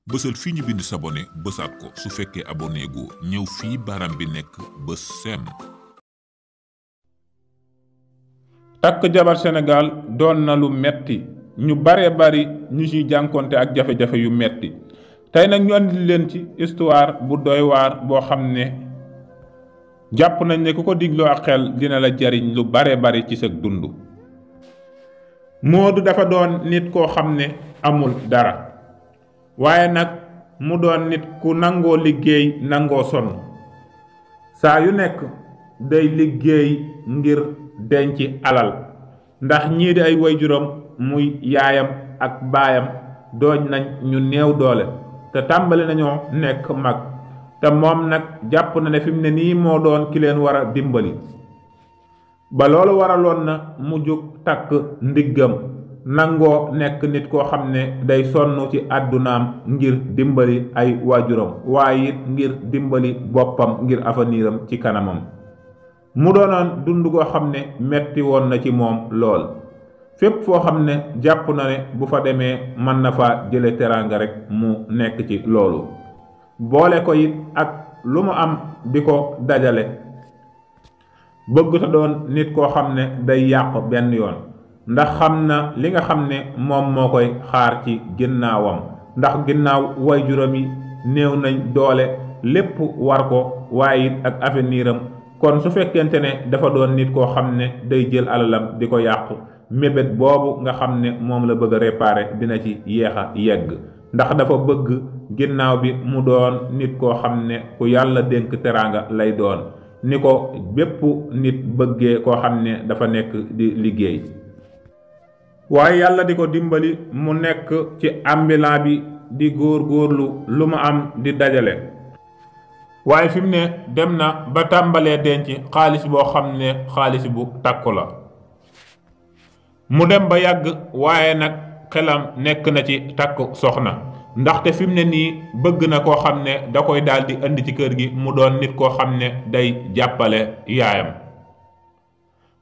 bësal fii ñu bind s'abonner bësaat ko su fekkee abonné gu ñëw fii baaraam bi nekk bës sem. takk jabar Sénégal doon na lu metti ñu bare bari ñu ciy jànkonte ak jafe-jafe yu metti tey nag ñu andi leen ci histoire bu doy waar boo xam ne jàpp nañ ne ku ko digloo ak xel dina la jariñ lu bare bari ci sa dund. Moodu dafa doon nit koo xam ne amul dara waaye nag mu doon nit ku nangoo liggéey nangoo sonn saa yu nekk day liggéey ngir denc alal ndax ñii di ay waajuram muy yaayam ak baayam dooñ nañ ñu néew doole te tàmbali nañoo nekk mag te moom nag jàpp na ne fi mu ne nii moo doon ki leen war a dimbali ba loolu waraloon na mu jóg takk ndiggam nangoo nekk nit koo xam ne day sonn ci àddunaam ngir dimbali ay waajuram waaye it ngir dimbali boppam ngir aveniram ci kanamam mu doonoon dund goo xam ne metti woon na ci moom lool fépp foo xam ne jàpp na ne bu fa demee mën na fa jële teraanga rek mu nekk ci loolu boole ko it ak lu mu am di ko dajale bëgg ta doon nit koo xam ne day yàq benn yoon ndax xam na li nga xam ne moom moo koy xaar ci ginnaawam ndax ginnaaw waajuram yi néew nañ doole lépp war ko waaye it ak aveniram kon su fekkente ne dafa doon nit koo xam ne day jël alalam di ko yàq mébét boobu nga xam ne moom la bëgg a réparer dina ci yéex a yegg ndax dafa bëgg ginnaaw bi mu doon nit koo xam ne ku yàlla dénk teraanga lay doon ni ko bépp nit bëggee koo xam ne dafa nekk di liggéey waaye yàlla di ko dimbali mu nekk ci ambulant bi di góorgóorlu lu mu am di dajale waaye fi mu ne dem na ba tàmbalee denc xaalis boo xam ne xaalis bu takku la mu dem ba yàgg waaye nag xelam nekk na ci takk soxna ndaxte fi mu ne nii bëgg na koo xam ne da koy daal di indi ci kër gi mu doon nit koo xam ne day jàppale yaayam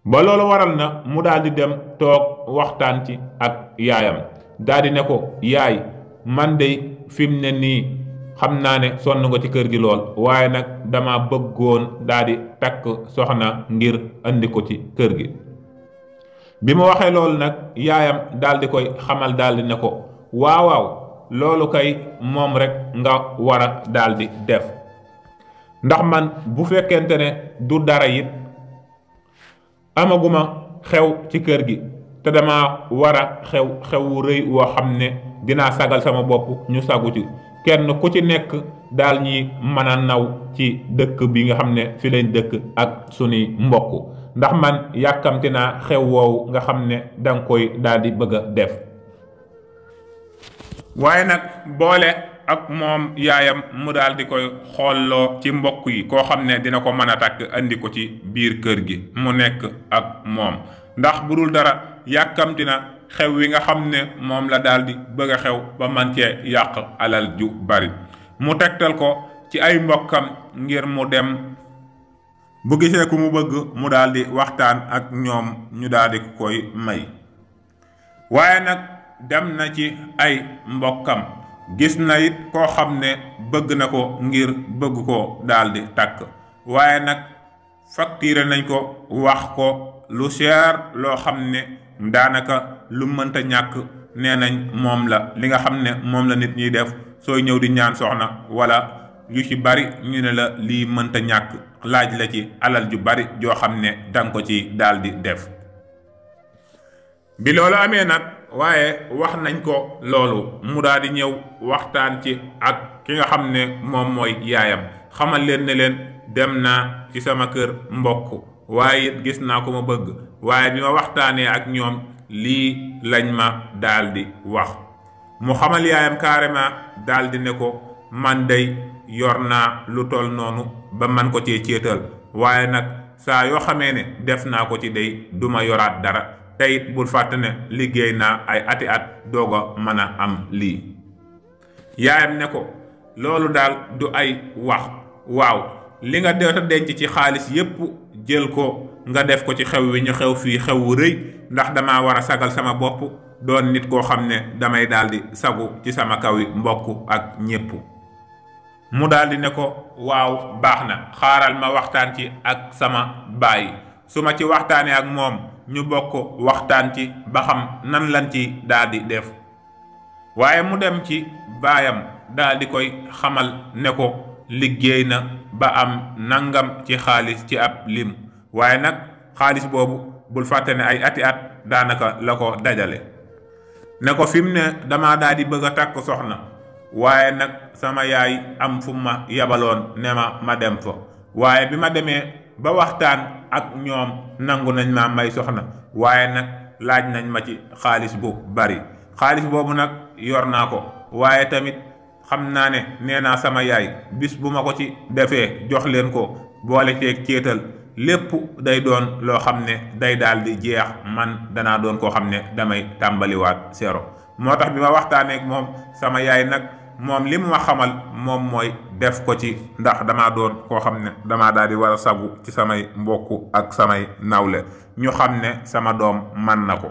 ba loolu waral na mu daal di dem toog waxtaan ci ak yaayam daal di ne ko yaay man de fi mu ne nii xam naa ne sonn nga ci kër gi lool waaye nag dama bëggoon daal di takk soxna ngir indi ko ci kër gi bi mu waxee loolu nag yaayam daal di koy xamal daal di ne ko waaw loolu kay moom rek nga war a daal di def ndax man bu fekkente ne du dara it amaguma xew ci kër gi te dama war a xewu rëy woo xam ne dinaa sagal sama bopp ñu sagu ci kenn ku ci nekk daal ñi mën a naw ci dëkk bi nga xam ne fi lañ dëkk ak sunuy mbokk ndax man yàkkamti naa xew woowu nga xam ne danga koy daal di bëgg a def waaye nag boole ak moom yaayam mu daal di koy xoolloo ci mbokk yi koo xam ne dina ko mën a takk andi ko ci biir kër gi mu nekk ak moom ndax bu dul dara yàkkamti na xew wi nga xam ne moom la daal di bëgg a xew ba man cee yàq alal ju bari mu tegtal ko ci ay mbokkam ngir mu dem bu gisee ku mu bëgg mu daal di waxtaan ak ñoom ñu daal di koy may waaye nag dem na ci ay mbokkam gis na it koo xam ne bëgg na ko ngir bëgg ko daal di takk waaye nag facturé nañ ko wax ko lu cher loo xam ne daanaka lu mënta ñàkk nee nañ moom la li nga xam ne moom la nit ñiy def sooy ñëw di ñaan soxna wala yu ci bari ñu ne la lii mënta ñàkk laaj la ci alal ju bari joo xam ne danga ko ci daal di def bi loolu amee nag waaye wax nañ ko loolu mu daal di ñëw waxtaan ci ak ki nga xam ne moom mooy yaayam xamal leen ne leen dem naa ci sama kër mbokk waaye it gis naa ko ma bëgg waaye bi ma waxtaanee ak ñoom lii lañ ma daal di wax mu xamal yaayam carrément daal di ne ko man day yor naa lu toll noonu ba man ko cee céetal waaye nag saa yoo xamee ne def naa ko ci day duma yoraat dara teyit bul fàtte ne liggéey naa ay ati at doog a mën a am lii yaayam ne ko loolu daal du ay wax waaw li nga doota denc ci xaalis yépp jël ko nga def ko ci xew wi ñu xew fii xew wu rëy ndax dama war a sagal sama bopp doon nit koo xam ne damay daldi sagu ci sama kawi mbokk ak ñépp. mu daldi ne ko waaw baax na, xaaral ma waxtaan ci ak sama baay, su ma ci waxtaanee ak moom ñu bokk waxtaan ci ba xam nan lañ ci daldi def. waaye mu dem ci baayam daldi koy xamal ne ko liggéey na ba am nangam ci xaalis ci ab lim, waaye nag xaalis boobu bul fàtte ne ay ati at daanaka la ko dajale. ne ko fi mu ne dama daldi bëgg a takk soxna, waaye nag sama yaay am fu ma yabaloon ne ma dem fa, waaye bi ma demee ba waxtaan ak ñoom nangu nañ ma may soxna, waaye nag laaj nañ ma ci xaalis bu bari. xaalis boobu nag yor naa ko, waaye tamit xam naa ne nee naa sama yaay bis bu ma ko ci defee jox leen ko boole ceeg céetal lépp day doon loo xam ne day daal di jeex, man danaa doon koo xam ne damay tàmbaliwaat zéro. moo tax bi ma waxtaanee ak moom sama yaay nag moom li mu ma xamal moom mooy def ko ci, ndax damaa doon koo xam ne damaa daal di war a sagu ci samay mbokk ak samay nawle ñu xam ne sama doom man na ko.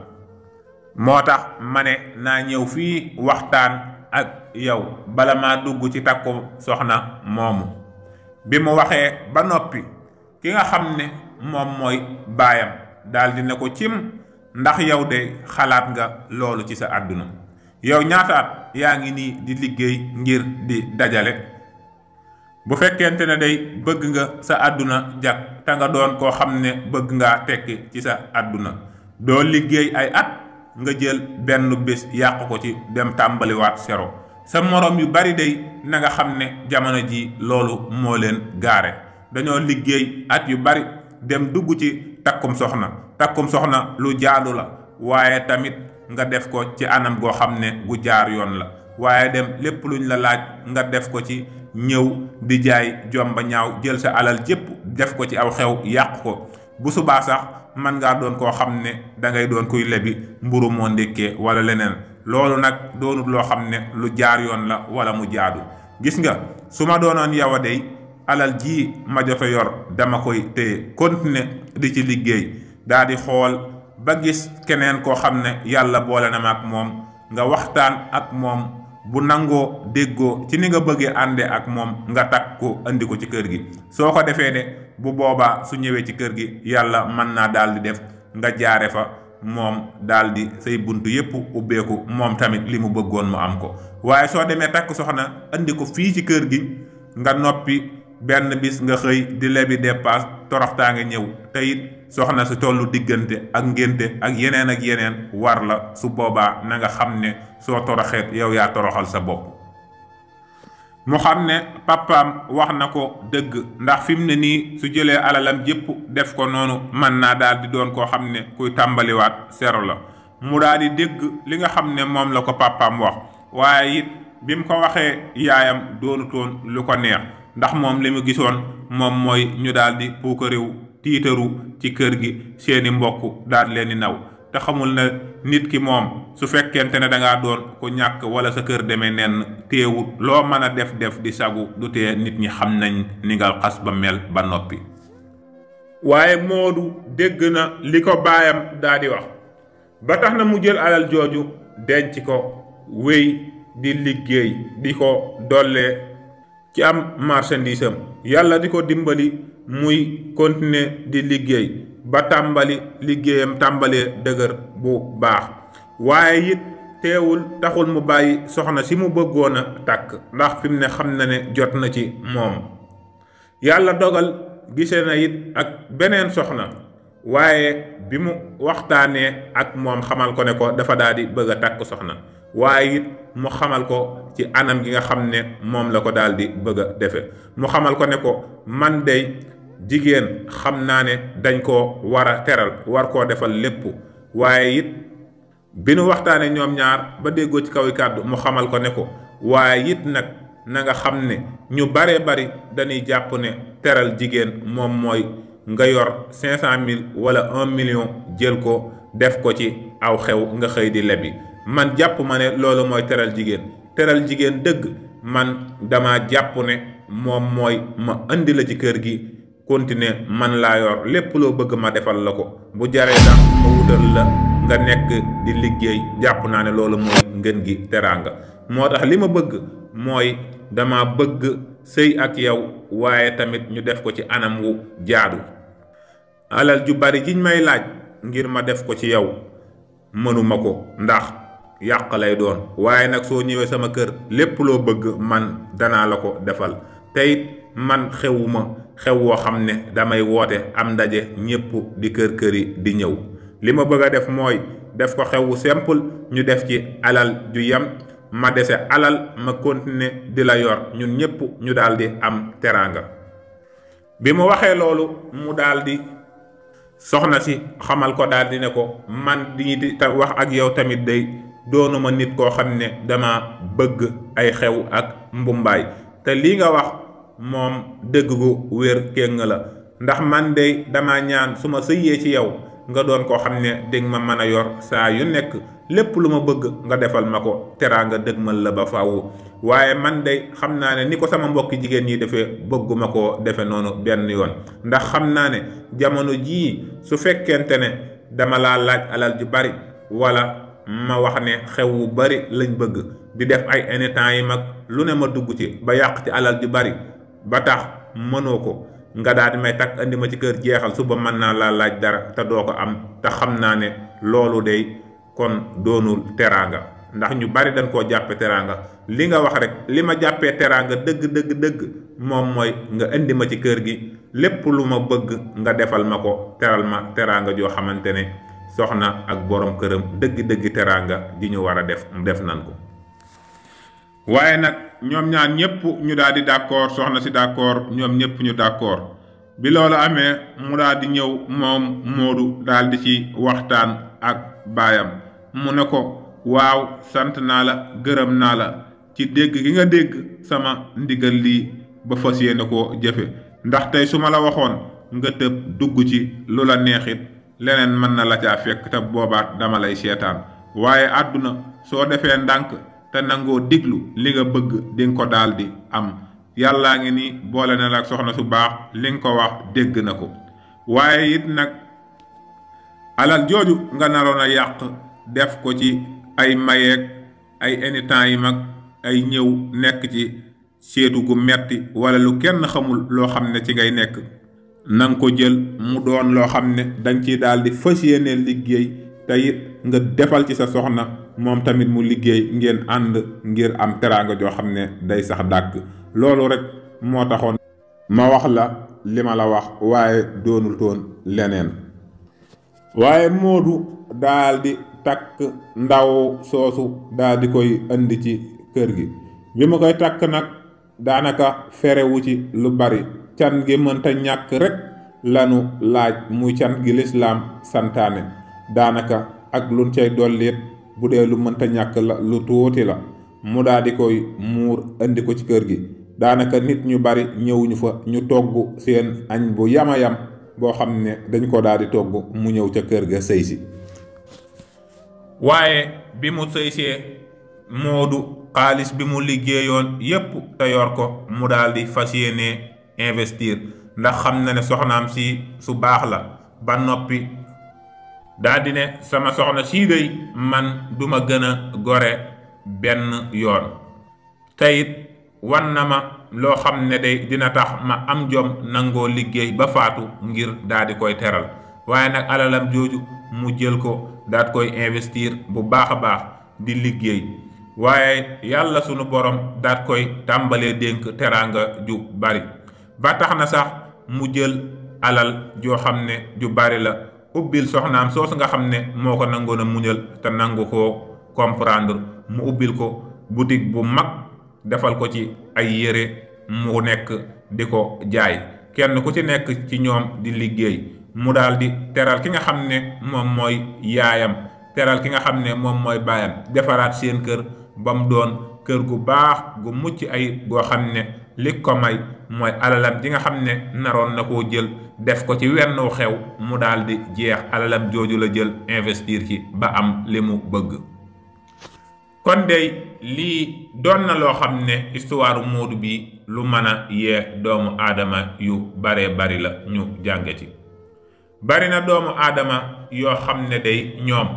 moo tax ma ne naa ñëw fii waxtaan ak yow bala maa dugg ci takku soxna moomu. bi mu waxee ba noppi ki nga xam ne moom mooy baayam daldi ne ko cim, ndax yow de xalaat nga loolu ci sa àdduna? yow ñaataat yaa ngi nii di liggéey ngir di dajale? bu fekkente ne day bëgg nga sa àdduna jag te nga doon koo xam ne bëgg ngaa tekki ci sa àdduna, doo liggéey ay at nga jël benn bés yàq ko ci dem tàmbaliwaat zéro. sa moroom yu bari day na nga xam ne jamono ji loolu moo leen gaare. dañoo liggéey at yu bari dem dugg ci takkum soxna lu jaadu la, waaye tamit nga def ko ci anam goo xam ne gu jaar yoon la, waaye dem lépp luñ la laaj nga def ko ci ñëw di jaay jomba ñaaw, jël sa alal jépp def ko ci aw xew yàq ko. bu subaa sax man ngaa doon koo xam ne dangay doon kuy lebi mburu moo ndékkee wala leneen. loolu nag doonut loo xam ne lu jaar yoon la wala mu jaadu. gis nga su ma doonoon yow a dey alal ji ma jot a yor dama koy téye continuer di ci liggéey, daa di xool ba gis keneen koo xam ne yàlla boole na ma ak moom, nga waxtaan ak moom bu nangoo déggoo ci ni nga bëggee ànde ak moom nga takk ko andi ko ci kër gi. soo ko defee de bu boobaa su ñëwee ci kër gi yàlla mën naa daal di def nga jaare fa moom daal di say buntu yépp ubbeeku, moom tamit li mu bëggoon mu am ko. waaye soo demee takk soxna andi ko fii ci kër gi nga noppi benn bis nga xëy di lebi dépasse, toroxtaa nga ñëw te it soxna si tollu diggante ak ngénte ak yeneen war la. su boobaa na nga xam ne soo toroxeet yow yaa toroxal sa bopp. mu xam ne papaam wax na ko dëgg, ndax fi mu ne nii su jëlee alalam jépp def ko noonu mën naa daal di doon koo xam ne kuy tàmbaliwaat zéro la. mu daal di dégg li nga xam ne moom la ko papaam wax, waaye it bi mu ko waxee yaayam doonutoon lu ko neex, ndax moom li mu gisoon moom mooy ñu daal di puukarewu tiitaru ci kër gi, seeni mbokk daal leen di naw, te xamul ne nit ki moom su fekkente ne dangaa doon ku ñàkk wala sa kër demee nenn teewut loo mën a def di sagu du tee nit ñi xam nañ ni nga xas ba mel ba noppi. waaye Moodu dégg na li ko baayam daal di wax ba tax na mu jël alal jooju denc ko, wéy di liggéey di ko dollee ci am marchandise am, yàlla di ko dimbali muy continuer di liggéey ba tàmbali liggéeyam tàmbalee dëgër bu baax. waaye it teewul taxul mu bàyyi soxna si mu bëggoon a takk, ndax fi mu ne xam na ne jot na ci moom. yàlla dogal gise na it ak beneen soxna, waaye bi mu waxtaanee ak moom xamal ko ne ko dafa daal di bëgg a takk soxna, waaye it mu xamal ko ci anam gi nga xam ne moom la ko daal di bëgg a defe. mu xamal ko ne ko man dey jigéen xam naa ne dañ koo war a teral, war koo defal lépp, waaye it bi nu waxtaanee ñoom ñaar ba déggoo ci kaw kàddu mu xamal ko ne ko waaye it nag na nga xam ne ñu baree bari dañuy jàpp ne teral jigéen moom mooy nga yor 500 000 wala 1 million jël ko def ko ci aw xew nga xëy di lebi. man jàpp ma ne loolu mooy teral jigéen dëgg man dama jàpp ne moom mooy ma indi la ci kër gi continuer man laa yor lépp loo bëgg ma defal la ko, bu jaree sax ma wutal la nga nekk di liggéey jàpp naa ne loolu mooy ngën gi teraanga. moo tax li ma bëgg mooy dama bëgg sëy ak yow waaye tamit ñu def ko ci anam wu jaadu. alal ju bari jiñ may laaj ngir ma def ko ci yow mënuma ko ndax yàq lay doon, waaye nag soo ñëwee sama kër lépp loo bëgg man danaa la ko defal. tey man xewuma xew woo xam ne damay woote am ndaje ñépp di kër-këri di ñëw. li ma bëgg a def mooy def ko xew wu simple, ñu def ci alal ju yem, ma dese alal ma continuer di la yor, ñun ñépp ñu daldi am teraanga. bi mu waxee loolu mu daldi soxna si xamal ko daldi ne ko man di wax ak yow tamit day doonuma nit koo xam ne dama bëgg ay xew ak mbumbaay, te lii nga wax moom dëgg gu wér kéng la, ndax man day dama ñaan su ma sëyee ci yow nga doon koo xam ne dégg ma mën a yor saa yu nekk, lépp lu ma bëgg nga defal ma ko, teraanga dëgmal la ba faaw. waaye man day xam naa ne ni ko sama mbokki jigéen ñi defee bëgguma koo defe noonu benn yoon, ndax xam naa ne jamono jii su fekkente ne dama laa laaj alal ju bari wala ma wax ne xew wu bari lañ bëgg di def ay anytime yi mag lu ne ma dugg ci ba yàq ci alal ju bari ba tax mënoo ko, nga daal di may takk andi ma ci kër jeexal suba mën naa laa laaj dara te doo ko am, te xam naa ne loolu day kon doonul teraanga, ndax ñu bari dañ koo jàppe teraanga. li nga wax rek li ma jàppee teraanga dëgg moom mooy nga indi ma ci kër gi, lépp lu ma bëgg nga defal ma ko, teral ma teraanga joo xamante ne soxna ak borom këram dëgg teraanga ji ñu war a def nan ko. waaye nag ñoom ñaar ñépp ñu daal di d'accord, soxna si d'accord, ñoom ñépp ñu d'accord. bi loolu amee mu daal di ñëw moom Moodu daal di ci waxtaan ak baayam. mu ne ko waaw sant naa la gërëm naa la ci dégg gi nga dégg sama ndigal lii ba fas yéene koo jëfe, ndax tey su ma la waxoon nga tëb dugg ci lu la neexit leneen mën na la caa fekk te boobaat dama lay seetaan. waaye àdduna soo defee ndànk te nangoo diglu li nga bëgg di nga ko daldi am. yàllaa ngi ni boole na la ak soxna su baax, li nga ko wax dégg na ko. waaye it nag alal jooju nga naroon a yàq def ko ci ay mayeeg ay anytime yi mag ay ñëw nekk ci seetu gu metti wala lu kenn xamul loo xam ne ci ngay nekk, na nga ko jël mu doon loo xam ne dañ ciy daldi fas yéene liggéey, te it nga defal ci sa soxna moom tamit mu liggéey, ngeen ànd ngir am teraanga joo xam ne day sax dàkk. loolu rek moo taxoon ma wax la li ma la wax, waaye doonul toon leneen. waaye Moodu daldi takk ndaw soosu daldi koy indi ci kër gi. bi ma koy takk nag daanaka ferewu ci lu bari, can gi mënta ñàkk rek lanu laaj, muy can gi lislaam santaane. daanaka ak luñ cay dollit bu dee lu mënta ñàkk la lu tuuti la, mu daldi koy muur indi ko ci kër gi. daanaka nit ñu bari ñëwuñu fa, ñu togg seen añ bu yama-yam boo xam ne dañ ko daldi togg mu ñëw ca kër ga sëy si. waaye bi mu sëysee Moodu xaalis bi mu liggéeyoon yépp te yor ko mu daldi fas yéene investir, ndax xam na ne soxnaam si su baax la ba noppi daldi ne sama soxna sii day man duma gën a gore benn yoon, teyit wan na ma loo xam ne day dina tax ma am jom nangoo liggéey ba faatu ngir daldi koy teral. waaye nag alalam jooju mu jël ko daat koy investir bu baax a baax di liggéey, waaye yàlla sunu borom daat koy tàmbalee dénk teraanga ju bari, ba tax na sax mu jël alal joo xam ne ju bari la ubbil soxnaam soosu nga xam ne moo ko nangoon a muñal te nangu koo comprendre. mu ubbil ko boutique bu mag, defal ko ci ay yére mu nekk di ko jaay, kenn ku ci nekk ci ñoom di liggéey. mu daldi teral ki nga xam ne moom mooy yaayam, teral ki nga xam ne moom mooy baayam, defaraat seen kër ba mu doon kër gu baax gu mucc ay goo xam ne li ko may mooy alalam ji nga xam ne naroon na koo jël def ko ci wennu xew mu daldi jeex, alalam jooju la jël investir ci ba am li mu bëgg. kon dey lii doon na loo xam ne histoire Moodu bi lu mën a yee doomu aadama yu baree bari la ñu jànge ci. bari na doomu aadama yoo xam ne day ñoom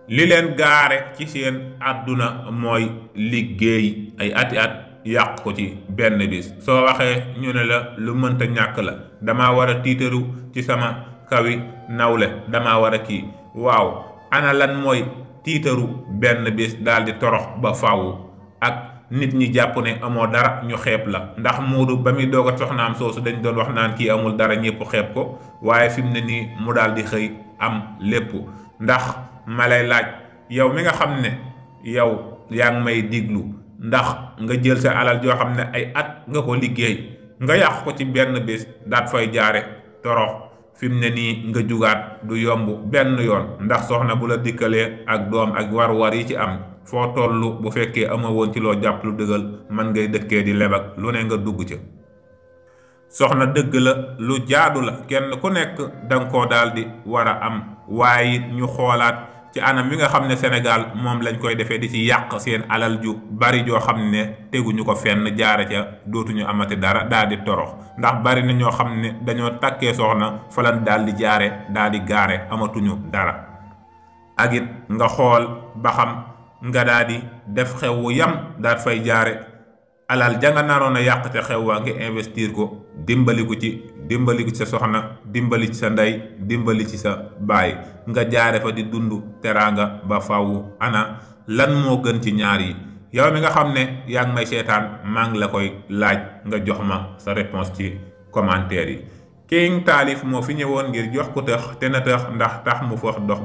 li leen gaare ci seen àdduna mooy liggéey ay ati at yàq ko ci benn bis. soo waxee ñu ne la lu mënta ñàkk la, dama war a tiitaru ci sama kawi nawle, dama war a kii. waaw ana lan mooy tiitaru benn bis daal di torox ba faaw ak nit ñi jàpp ne amoo dara ñu xeeb la? ndax Moodu ba muy doog a soxnaam soosu dañ doon wax naan kii amul dara ñëpp xeeb ko, waaye fi mu ne nii mu daal di xëy am lépp. ndax ma lay laaj yow mi nga xam ne yow yaa ngi may diglu, ndax nga jël sa alal joo xam ne ay at nga ko liggéey nga yàq ko ci benn bis daat fay jaare torox? fi mu ne nii nga jugaat du yomb benn yoon, ndax soxna bu la dikkalee ak doom ak war-war yi ci am, foo tollu bu fekkee ama woon ci loo jàpp lu dëggal man ngay dëkkee di lebak lu ne nga dugg ca. soxna dëgg la lu jaadu la, kenn ku nekk danga koo daal di war a am, waaye it ñu xoolaat ci anam wi nga xam ne Sénégal moom lañ koy defee di ci yàq seen alal ju bari joo xam ne teguñu ko fenn, jaare ca dootuñu amati dara daal di torox. ndax bari na ñoo xam ne dañoo takkee soxna falan daal di jaare daal di gaare amatuñu dara. ak it nga xool ba xam nga daal di def xew wu yam daal fay jaare alal ja nga naroon a yàq te xew waa nga investir ko, dimbali ko ci sa soxna, dimbali ci sa ndey, dimbali ci sa baay, nga jaare fa di dund teraanga ba faw. ana lan moo gën ci ñaar yi? yow mi nga xam ne yaa ngi may seetaan maa ngi la koy laaj nga jox ma sa réponse ci commentaire yi. King Taalif moo fi ñëwoon ngir jox ko tëx te na tëx ndax tax mu fox dox